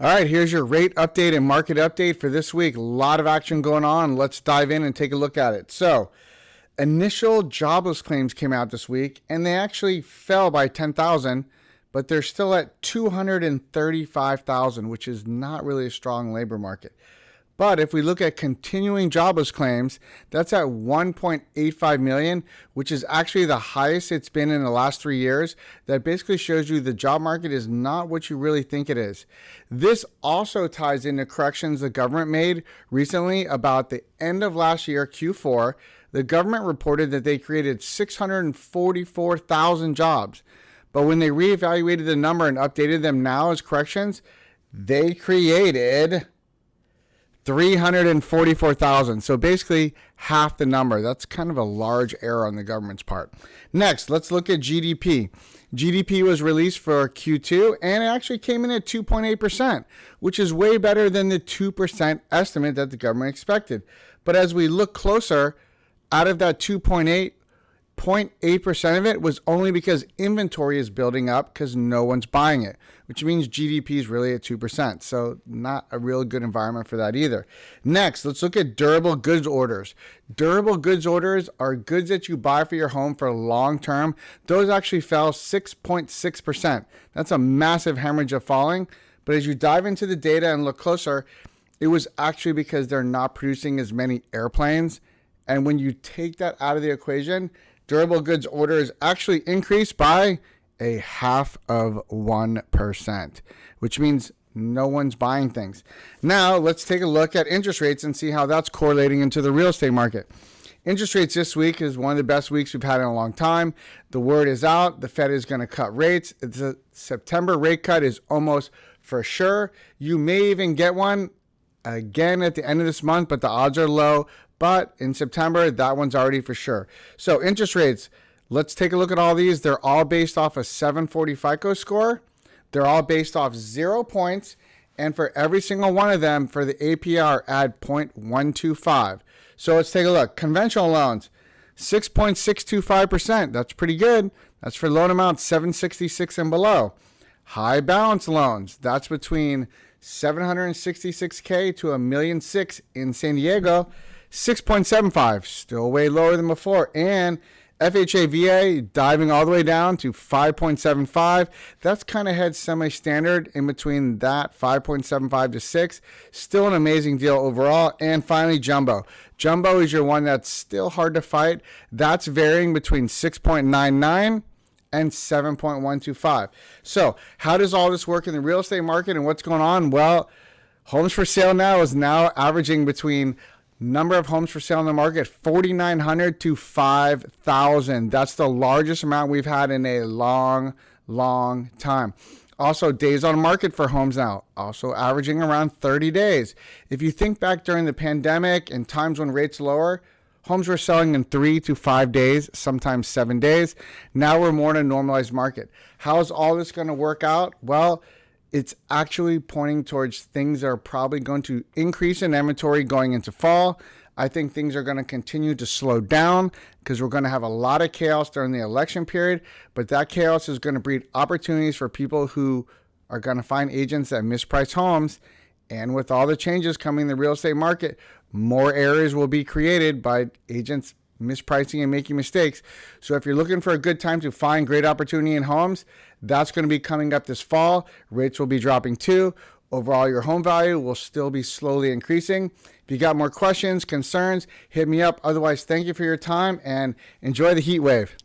All right, here's your rate update and market update for this week. A lot of action going on. Let's dive in and take a look at it. So, initial jobless claims came out this week, and they actually fell by 10,000, but they're still at 235,000, which is not really a strong labor market. But if we look at continuing jobless claims, that's at 1.85 million, which is actually the highest it's been in the last 3 years. That basically shows you the job market is not what you really think it is. This also ties into corrections the government made recently about the end of last year, Q4. The government reported that they created 644,000 jobs. But when they reevaluated the number and updated them now as corrections, they created 344,000. So basically half the number. That's kind of a large error on the government's part. Next, let's look at GDP. GDP was released for Q2 and it actually came in at 2.8%, which is way better than the 2% estimate that the government expected. But as we look closer, out of that 0.8% of it was only because inventory is building up because no one's buying it, which means GDP is really at 2%. So not a real good environment for that either. Next, let's look at durable goods orders. Durable goods orders are goods that you buy for your home for long term. Those actually fell 6.6%. That's a massive hemorrhage of falling. But as you dive into the data and look closer, it was actually because they're not producing as many airplanes. And when you take that out of the equation, durable goods orders actually increased by 0.5%, which means no one's buying things. Now, let's take a look at interest rates and see how that's correlating into the real estate market. Interest rates this week is one of the best weeks we've had in a long time. The word is out. The Fed is going to cut rates. The September rate cut is almost for sure. You may even get one again at the end of this month, but the odds are low. But in September, that one's already for sure. So interest rates, let's take a look at all these. They're all based off a 740 FICO score. They're all based off 0 points. And for every single one of them, for the APR, add 0.125. So let's take a look. Conventional loans, 6.625%. That's pretty good. That's for loan amount 766 and below. High balance loans, that's between 766K to $1.6 million in San Diego. 6.75, still way lower than before. And FHA VA diving all the way down to 5.75. That's kind of head semi-standard in between that 5.75 to 6. Still an amazing deal overall. And finally, jumbo. Jumbo is your one that's still hard to fight. That's varying between 6.99 and 7.125. So how does all this work in the real estate market and what's going on? Well, homes for sale now is now averaging between number of homes for sale in the market, 4,900 to 5,000. That's the largest amount we've had in a long time. Also, days on market for homes now, also averaging around 30 days. If you think back during the pandemic and times when rates lower, homes were selling in 3 to 5 days, sometimes 7 days. Now we're more in a normalized market. How's all this going to work out? Well, it's actually pointing towards things that are probably going to increase in inventory going into fall. I think things are going to continue to slow down because we're going to have a lot of chaos during the election period, but that chaos is going to breed opportunities for people who are going to find agents that misprice homes. And with all the changes coming in the real estate market, more areas will be created by agents mispricing and making mistakes. So if you're looking for a good time to find great opportunity in homes, that's going to be coming up this fall. Rates will be dropping too. Overall, your home value will still be slowly increasing. If you got more questions, concerns, hit me up. Otherwise, thank you for your time and enjoy the heat wave.